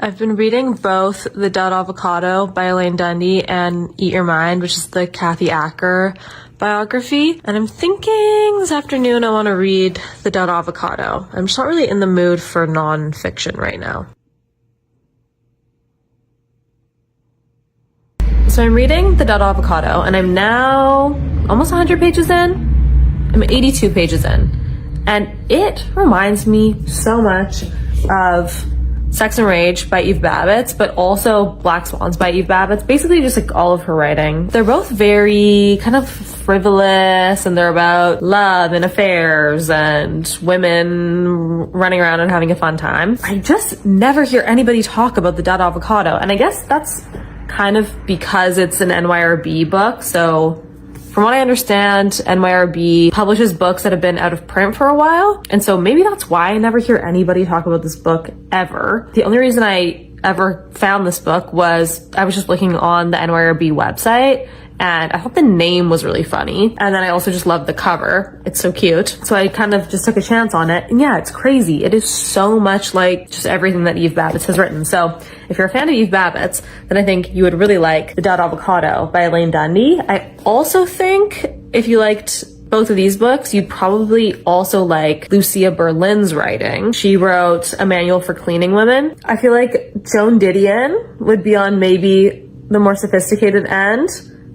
I've been reading both The Dead Avocado by Elaine Dundee and Eat Your Mind, which is the Kathy Acker biography. And I'm thinking this afternoon I want to read The Dead Avocado. I'm just not really in the mood for nonfiction right now. So I'm reading The Dead Avocado and I'm now almost 100 pages in. I'm 82 pages in. And it reminds me so much of Sex and Rage by Eve Babbitt, but also Black Swans by Eve Babbitt. Basically just like all of her writing. They're both very kind of frivolous and they're about love and affairs and women running around and having a fun time. I just never hear anybody talk about The Dead Avocado. And I guess that's kind of because it's an NYRB book. So from what I understand, NYRB publishes books that have been out of print for a while. And so maybe that's why I never hear anybody talk about this book ever. The only reason I ever found this book was I was just looking on the NYRB website and I thought the name was really funny. And then I also just loved the cover. It's so cute. So I kind of just took a chance on it. And yeah, it's crazy. It is so much like just everything that Eve Babbitt has written. So if you're a fan of Eve Babbitt, then I think you would really like The Dead Avocado by Elaine Dundee. I also think if you liked both of these books, you'd probably also like Lucia Berlin's writing. She wrote A Manual for Cleaning Women. I feel like Joan Didion would be on maybe the more sophisticated end.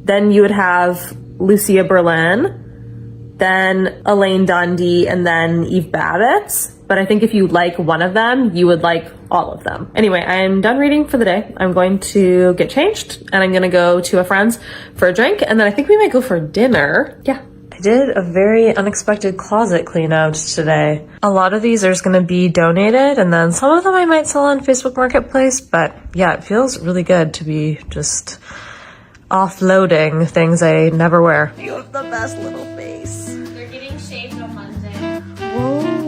Then you would have Lucia Berlin, then Elaine Dundee, and then Eve Babbitt. But I think if you like one of them, you would like all of them. Anyway, I'm done reading for the day. I'm going to get changed and I'm going to go to a friend's for a drink. And then I think we might go for dinner. Yeah. I did a very unexpected closet clean out today. A lot of these are just going to be donated and then some of them I might sell on Facebook Marketplace. But yeah, it feels really good to be just offloading things I never wear. You have the best little face. They're getting shaved on Monday. Whoa.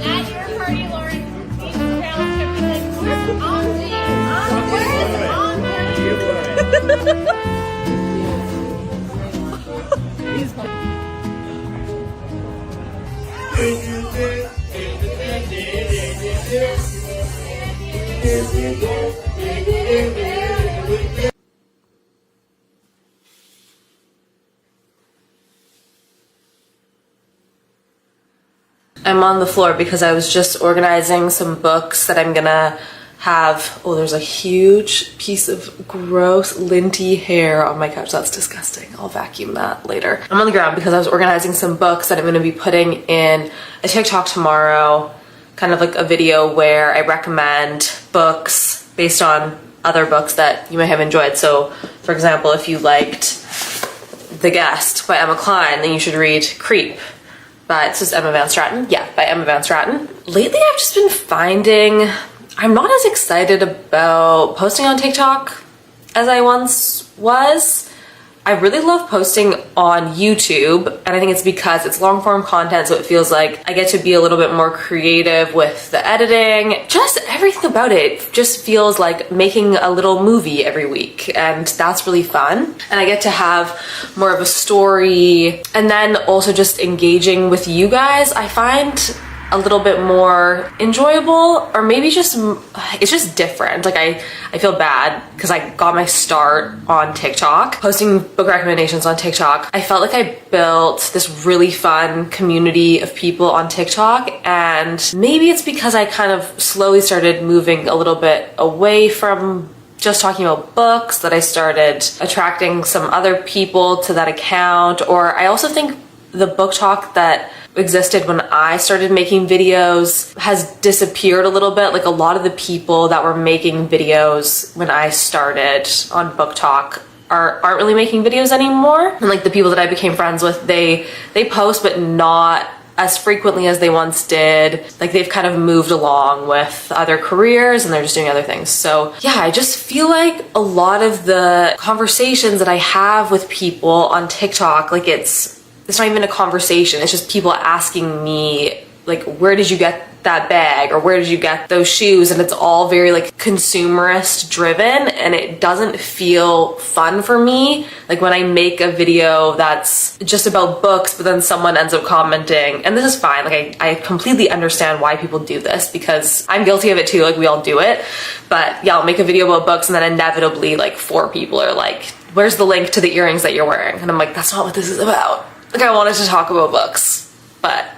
At your party, Lauren, these crowds can be like, where's Anji? Where's Anji? I'm on the floor because I was just organizing some books that I'm gonna have. Oh, there's a huge piece of gross linty hair on my couch. That's disgusting. I'll vacuum that later. I'm on the ground because I was organizing some books that I'm gonna be putting in a TikTok tomorrow, kind of like a video where I recommend books based on other books that you may have enjoyed. So for example, if you liked The Guest by Emma Cline, then you should read Creep. It's just Emma Van Straten. Yeah, by Emma Van Straten. Lately, I've just been finding I'm not as excited about posting on TikTok as I once was. I really love posting on YouTube, and I think it's because it's long form content, so it feels like I get to be a little bit more creative with the editing. Just everything about it just feels like making a little movie every week, and that's really fun. And I get to have more of a story, and then also just engaging with you guys. I find a little bit more enjoyable, or maybe just it's just different. Like I feel bad because I got my start on TikTok, posting book recommendations on TikTok. I felt like I built this really fun community of people on TikTok, and maybe it's because I kind of slowly started moving a little bit away from just talking about books that I started attracting some other people to that account. Or I also think the book talk that existed when I started making videos has disappeared a little bit. Like a lot of the people that were making videos when I started on book talk aren't really making videos anymore. And like the people that I became friends with, they post, but not as frequently as they once did. Like they've kind of moved along with other careers and they're just doing other things. So yeah, I just feel like a lot of the conversations that I have with people on TikTok, like it's not even a conversation. It's just people asking me like, where did you get that bag, or where did you get those shoes? And it's all very like consumerist driven, and it doesn't feel fun for me. Like when I make a video that's just about books, but then someone ends up commenting, and this is fine. Like I completely understand why people do this, because I'm guilty of it too. Like we all do it. But yeah, I'll make a video about books and then inevitably like 4 people are like, where's the link to the earrings that you're wearing? And I'm like, that's not what this is about. Like I wanted to talk about books, but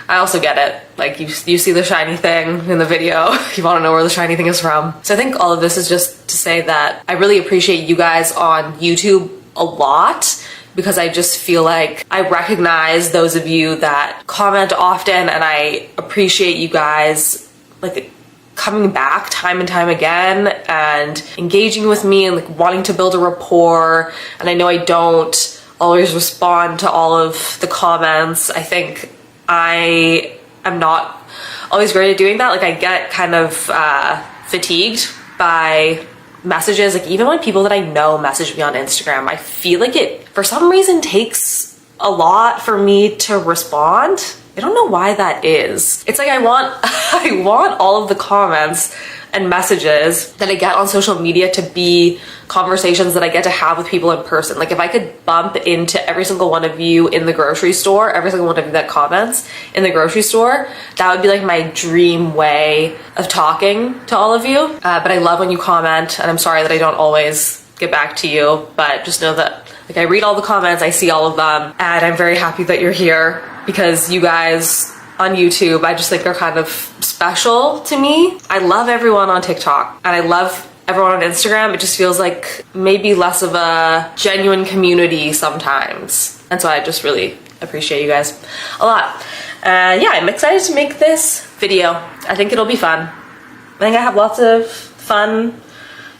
I also get it. Like you see the shiny thing in the video, you want to know where the shiny thing is from. So I think all of this is just to say that I really appreciate you guys on YouTube a lot, because I just feel like I recognize those of you that comment often, and I appreciate you guys like coming back time and time again and engaging with me and like wanting to build a rapport. And I know I don't always respond to all of the comments. I think I am not always great at doing that. Like I get kind of fatigued by messages. Like even when people that I know message me on Instagram, I feel like it for some reason takes a lot for me to respond. I don't know why that is. It's like I want all of the comments and messages that I get on social media to be conversations that I get to have with people in person. Like if I could bump into every single one of you in the grocery store, every single one of you that comments in the grocery store, that would be like my dream way of talking to all of you. But I love when you comment, and I'm sorry that I don't always get back to you, but just know that like I read all the comments, I see all of them, and I'm very happy that you're here, because you guys on YouTube, I just think are kind of special to me. I love everyone on TikTok, and I love everyone on Instagram. It just feels like maybe less of a genuine community sometimes. And so I just really appreciate you guys a lot. Yeah, I'm excited to make this video. I think it'll be fun. I think I have lots of fun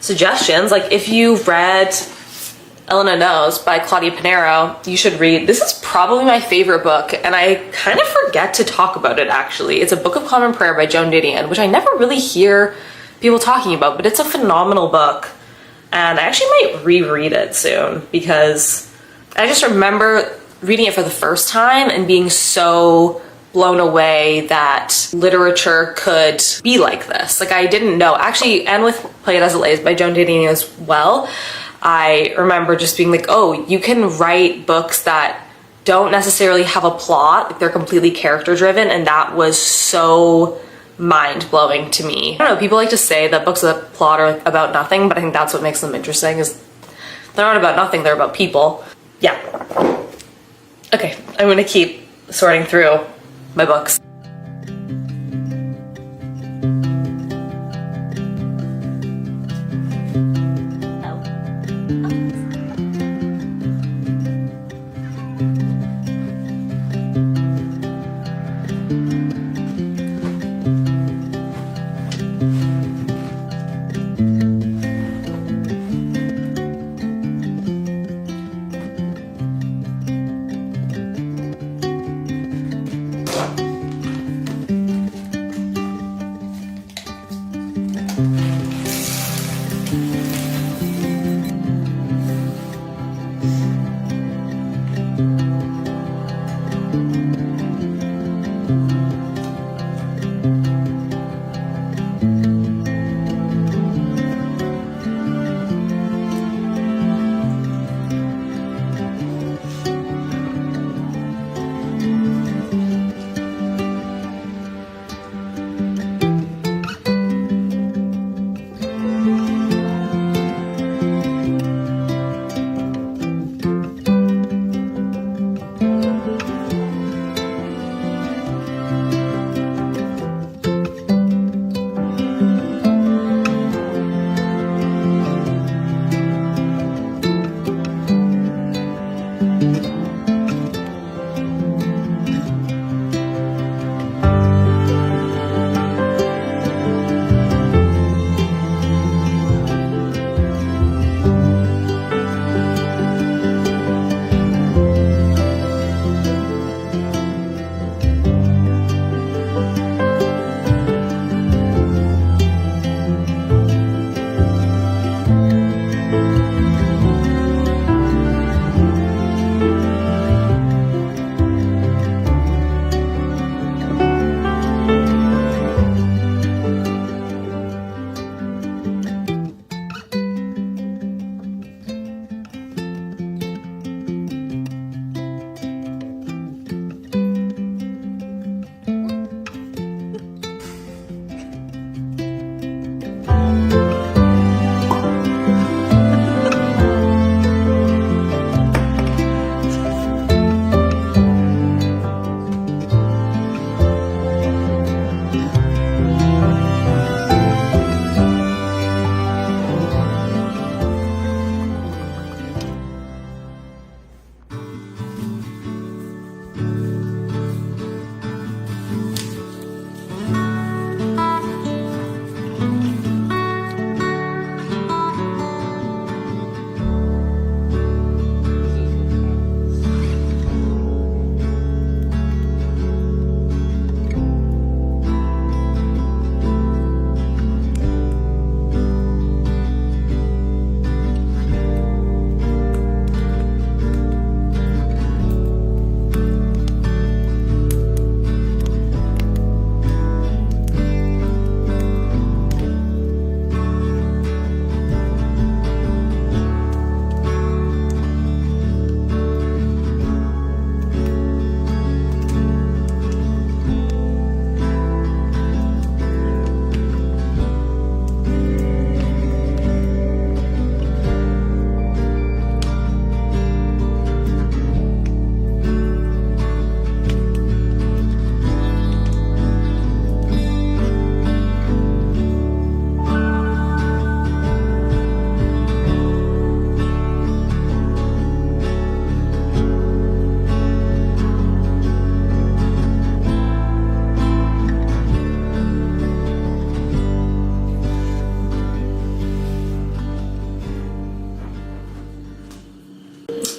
suggestions. Like if you've read Elena Knows by Claudia Pinheiro, you should read. This is probably my favorite book, and I kind of forget to talk about it actually. It's a Book of Common Prayer by Joan Didion, which I never really hear people talking about, but it's a phenomenal book. And I actually might reread it soon, because I just remember reading it for the first time and being so blown away that literature could be like this. Like I didn't know. Actually, and with Play It As It Lays by Joan Didion as well, I remember just being like, oh, you can write books that don't necessarily have a plot, like they're completely character driven, and that was so mind-blowing to me. I don't know, people like to say that books with a plot are about nothing, but I think that's what makes them interesting, is they're not about nothing, they're about people. Yeah. Okay, I'm gonna keep sorting through my books.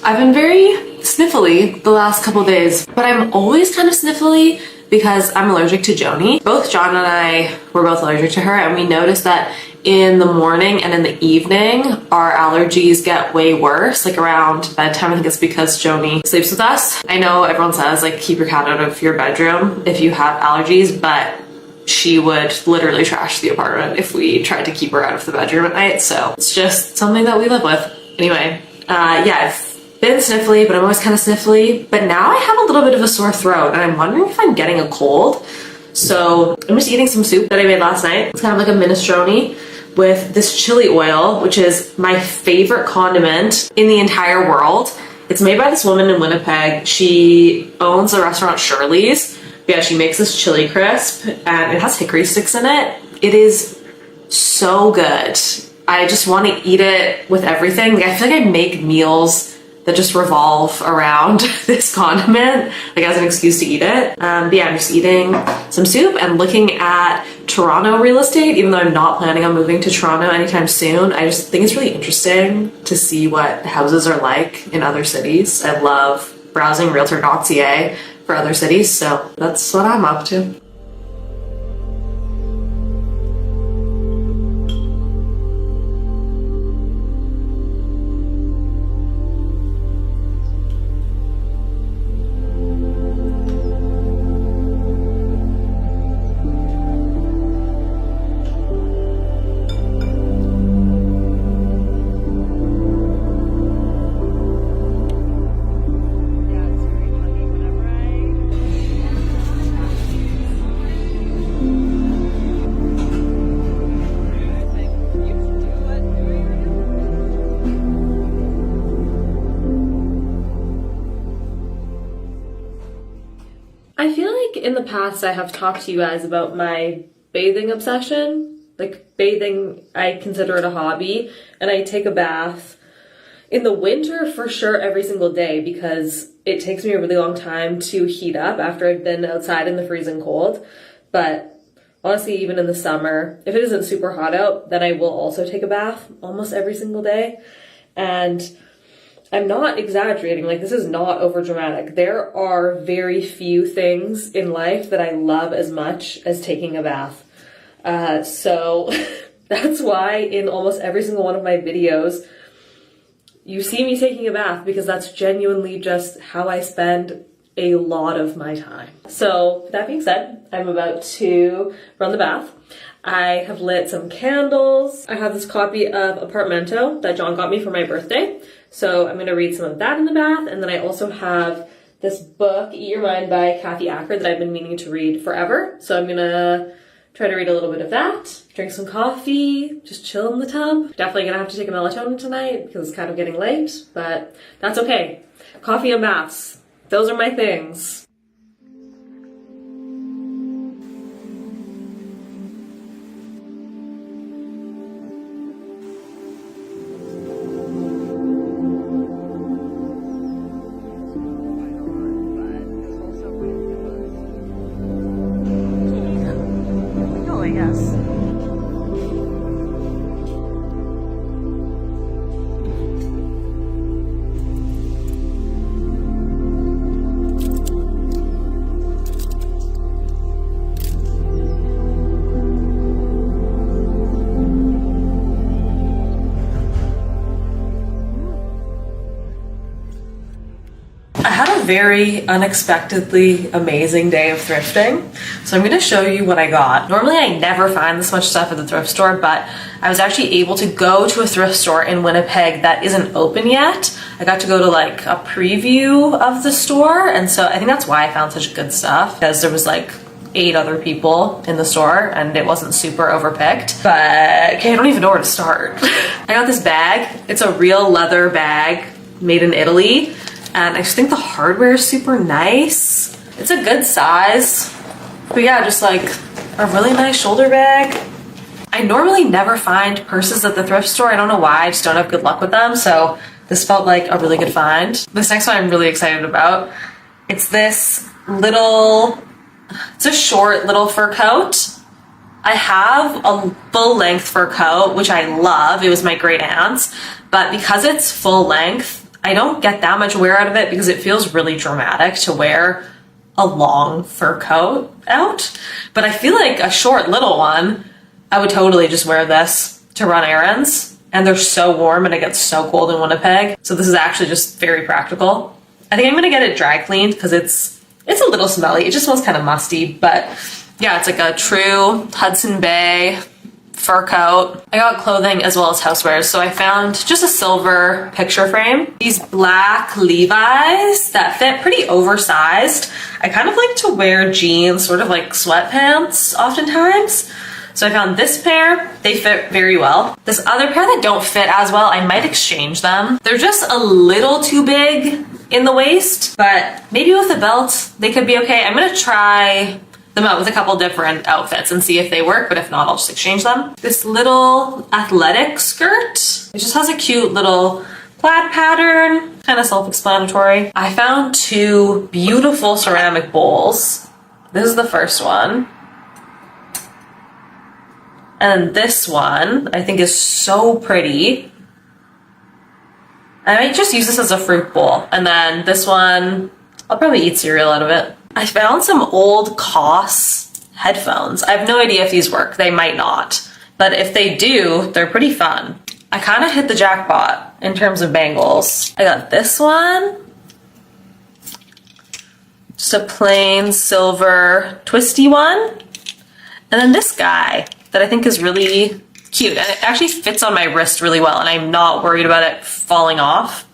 I've been very sniffly the last couple days, but I'm always kind of sniffly because I'm allergic to Joni. Both John and I were both allergic to her, and we noticed that in the morning and in the evening, our allergies get way worse, like around bedtime. I think it's because Joni sleeps with us. I know everyone says, like, keep your cat out of your bedroom if you have allergies, but she would literally trash the apartment if we tried to keep her out of the bedroom at night, so it's just something that we live with. Anyway, yeah, I've been sniffly, but I'm always kind of sniffly, but now I have a little bit of a sore throat, and I'm wondering if I'm getting a cold. So I'm just eating some soup that I made last night. It's kind of like a minestrone with this chili oil, which is my favorite condiment in the entire world. It's made by this woman in Winnipeg. She owns the restaurant Shirley's. Yeah, she makes this chili crisp, and it has hickory sticks in it. It is so good. I just want to eat it with everything. Like, I feel like I make meals that just revolve around this condiment, like as an excuse to eat it. But yeah, I'm just eating some soup and looking at Toronto real estate, even though I'm not planning on moving to Toronto anytime soon. I just think it's really interesting to see what houses are like in other cities. I love browsing realtor.ca for other cities, so that's what I'm up to. I feel like in the past I have talked to you guys about my bathing obsession. Like, bathing, I consider it a hobby, and I take a bath in the winter for sure every single day because it takes me a really long time to heat up after I've been outside in the freezing cold. But honestly, even in the summer, if it isn't super hot out, then I will also take a bath almost every single day. And I'm not exaggerating, like, this is not over dramatic. There are very few things in life that I love as much as taking a bath. So that's why in almost every single one of my videos, you see me taking a bath, because that's genuinely just how I spend a lot of my time. So that being said, I'm about to run the bath. I have lit some candles. I have this copy of Apartmento that John got me for my birthday. So I'm gonna read some of that in the bath. And then I also have this book, Eat Your Mind by Kathy Acker, that I've been meaning to read forever. So I'm gonna try to read a little bit of that, drink some coffee, just chill in the tub. Definitely gonna have to take a melatonin tonight because it's kind of getting late, but that's okay. Coffee and baths, those are my things. I had a very unexpectedly amazing day of thrifting, so I'm going to show you what I got. Normally I never find this much stuff at the thrift store, but I was actually able to go to a thrift store in Winnipeg that isn't open yet. I got to go to like a preview of the store, and so I think that's why I found such good stuff, because there was like 8 other people in the store and it wasn't super overpicked. But okay, I don't even know where to start. I got this bag. It's a real leather bag made in Italy, and I just think the hardware is super nice. It's a good size, but yeah, just like a really nice shoulder bag. I normally never find purses at the thrift store. I don't know why, I just don't have good luck with them, so this felt like a really good find. This next one I'm really excited about. It's this little, it's a short little fur coat. I have a full length fur coat, which I love. It was my great aunt's, but because it's full length, I don't get that much wear out of it because it feels really dramatic to wear a long fur coat out. But I feel like a short little one, I would totally just wear this to run errands. And they're so warm and it gets so cold in Winnipeg. So this is actually just very practical. I think I'm gonna get it dry cleaned because it's a little smelly. It just smells kind of musty, but yeah, it's like a true Hudson Bay fur coat. I got clothing as well as housewares. So I found just a silver picture frame. These black Levi's that fit pretty oversized. I kind of like to wear jeans, sort of like sweatpants oftentimes. So I found this pair, they fit very well. This other pair that don't fit as well, I might exchange them. They're just a little too big in the waist, but maybe with a belt, they could be okay. I'm gonna try them out with a couple different outfits and see if they work, but if not, I'll just exchange them. This little athletic skirt, it just has a cute little plaid pattern, kind of self-explanatory. I found two beautiful ceramic bowls. This is the first one. And this one, I think, is so pretty. I might just use this as a fruit bowl. And then this one, I'll probably eat cereal out of it. I found some old Koss headphones. I have no idea if these work. They might not. But if they do, they're pretty fun. I kind of hit the jackpot in terms of bangles. I got this one. Just a plain silver twisty one. And then this guy that I think is really cute. And it actually fits on my wrist really well, and I'm not worried about it falling off.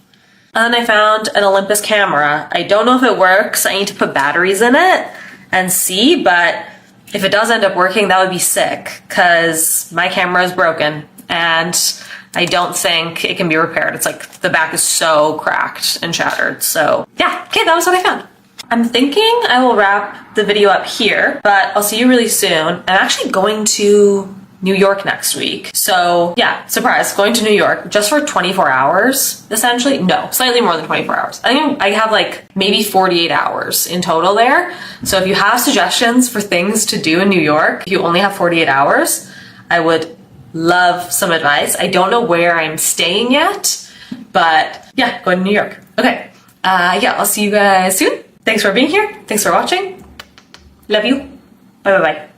And then I found an Olympus camera. I don't know if it works. I need to put batteries in it and see, but if it does end up working, that would be sick, because my camera is broken and I don't think it can be repaired. It's like the back is so cracked and shattered. So yeah, okay, that was what I found. I'm thinking I will wrap the video up here, but I'll see you really soon. I'm actually going to New York next week. So yeah, surprise, going to New York just for 24 hours, essentially. No, slightly more than 24 hours. I think I have like maybe 48 hours in total there. So if you have suggestions for things to do in New York, if you only have 48 hours, I would love some advice. I don't know where I'm staying yet, but yeah, going to New York. Okay, yeah, I'll see you guys soon. Thanks for being here. Thanks for watching. Love you. Bye bye bye.